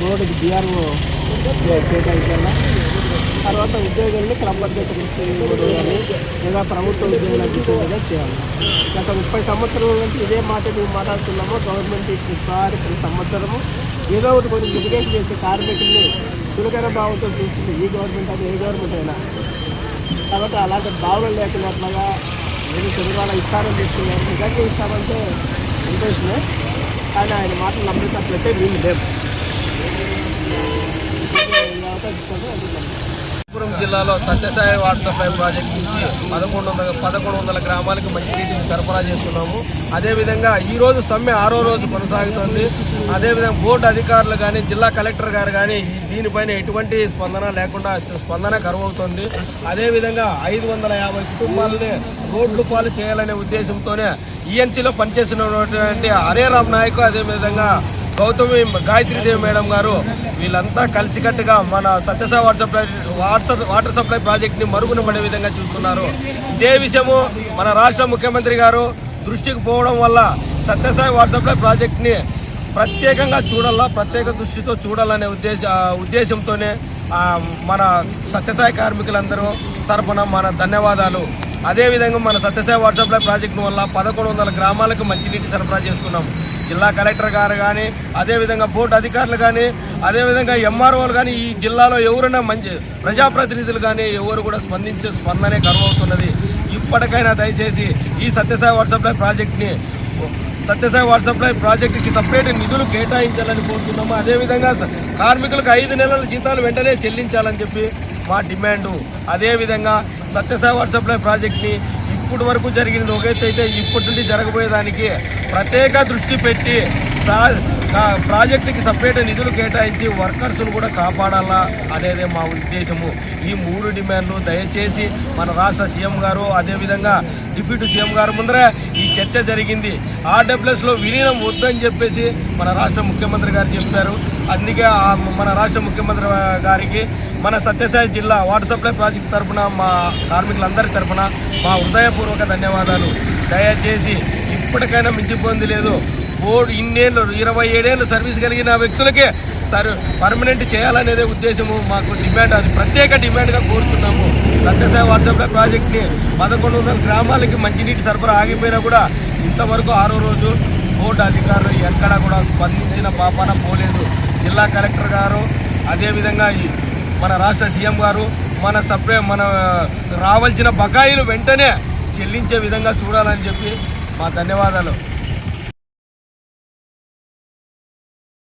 బోర్డుకి డిఆర్ఓ కేటాయించాలా, తర్వాత ఉద్యోగులను క్రమబద్ధీకరించి కానీ లేదా ప్రభుత్వ ఉద్యోగులకు ఇచ్చేదిగా చేయాలి. గత 30 సంవత్సరాల నుంచి ఇదే మాట మేము మాట్లాడుతున్నాము. గవర్నమెంట్ ఈసారి ప్రతి సంవత్సరము ఏదో ఒకటి కొంచెం లిటిగేషన్ చేసే కార్మికుల్ని చులకన భావంతో చూస్తుంది ఈ గవర్నమెంట్ అది ఏ గవర్నమెంట్ అయినా. కాబట్టి అలాంటి భావన లేకున్నట్లుగా ఏదో తెలుగువాళ్ళ ఇస్తారని చెప్తున్నారు. నిజంగా ఇస్తామంటే సంతోషమే, కానీ ఆయన మాటలు నమ్మేటట్లయితే వీళ్ళు లేవు. అనంతపురం జిల్లాలో సత్యసాయి వాటర్ సప్లై ప్రాజెక్ట్ నుంచి 1100 గ్రామాలకు మంచినీటిని సరఫరా చేస్తున్నాము. అదేవిధంగా ఈరోజు సమ్మె 6వ రోజు కొనసాగుతుంది. అదేవిధంగా బోర్డు అధికారులు కానీ జిల్లా కలెక్టర్ గారు కానీ దీనిపైన ఎటువంటి స్పందన లేకుండా స్పందన కరువవుతుంది. అదేవిధంగా 550 కుటుంబాలని రోడ్లు పాలు చేయాలనే ఉద్దేశంతోనే ఈఎన్సీలో పనిచేసినటువంటి హరే రామ్ నాయక్, అదేవిధంగా గౌతమి గాయత్రీదేవి మేడం గారు వీళ్ళంతా కలిసికట్టుగా మన సత్యసాయి వాటర్ సప్లై ప్రాజెక్ట్ని మరుగున పడే విధంగా చూస్తున్నారు. ఇదే విషయము మన రాష్ట్ర ముఖ్యమంత్రి గారు దృష్టికి పోవడం వల్ల సత్యసాయి వాటర్ సప్లై ప్రాజెక్ట్ని ప్రత్యేకంగా ప్రత్యేక దృష్టితో చూడాలనే ఉద్దేశంతోనే మన సత్యసాయి కార్మికులందరూ తరపున మన ధన్యవాదాలు. అదేవిధంగా మన సత్యసాయి వాటర్ సప్లై ప్రాజెక్టు వల్ల 1100 గ్రామాలకు మంచినీటి సరఫరా చేస్తున్నాం. జిల్లా కలెక్టర్ గారు కానీ, అదేవిధంగా బోర్డు అధికారులు కానీ, అదేవిధంగా ఎంఆర్ఓలు కానీ, ఈ జిల్లాలో ఎవరైనా మంచి ప్రజాప్రతినిధులు కానీ ఎవరు కూడా స్పందనే కరువవుతున్నది. ఇప్పటికైనా దయచేసి ఈ సత్యసాయి వాటర్ సప్లై ప్రాజెక్టుకి సపరేట్ నిధులు కేటాయించాలని కోరుతున్నాము. అదేవిధంగా కార్మికులకు 5 నెలల జీతాలు వెంటనే చెల్లించాలని చెప్పి మా డిమాండు. అదేవిధంగా సత్యసాయి వాటర్ సప్లై ప్రాజెక్ట్ని ఇప్పటి వరకు జరిగినది ఒక ఎత్తు అయితే ఇప్పటి నుండి జరగబోయేదానికి ప్రత్యేక దృష్టి పెట్టి ప్రాజెక్టుకి సపరేట్ నిధులు కేటాయించి వర్కర్స్ను కూడా కాపాడాలా అనేదే మా ఉద్దేశము. ఈ 3 డిమాండ్లు దయచేసి మన రాష్ట్ర సీఎం గారు, అదేవిధంగా డిప్యూటీ సీఎం గారు ముందరే ఈ చర్చ జరిగింది. ఆర్డబ్ల్యూఎస్లో విలీనం వద్దని చెప్పేసి మన రాష్ట్ర ముఖ్యమంత్రి గారు చెప్పారు. అందుకే మన రాష్ట్ర ముఖ్యమంత్రి గారికి మన సత్యసాయి జిల్లా వాటర్ సప్లై ప్రాజెక్టు తరఫున మా కార్మికులందరి తరఫున మా హృదయపూర్వక ధన్యవాదాలు. దయచేసి ఇప్పటికైనా మించిపోయింది లేదు. బోర్డు ఇన్నేళ్ళు 27 ఏళ్ళు సర్వీస్ కలిగిన వ్యక్తులకే పర్మనెంట్ చేయాలనేదే ఉద్దేశము, మాకు డిమాండ్. అది ప్రత్యేక డిమాండ్గా కోరుతున్నాము. సత్యసాయి వాటర్ సప్లై ప్రాజెక్ట్ని 1100 గ్రామాలకి మంచినీటి సరఫరా ఆగిపోయినా కూడా ఇంతవరకు 6వ రోజు బోర్డు అధికారులు ఎక్కడా కూడా స్పందించిన పాపాన పోలేదు. జిల్లా కలెక్టర్ గారు, అదేవిధంగా మన రాష్ట్ర సీఎం గారు మన రావాల్సిన బకాయిలు వెంటనే చెల్లించే విధంగా చూడాలని చెప్పి మా ధన్యవాదాలు.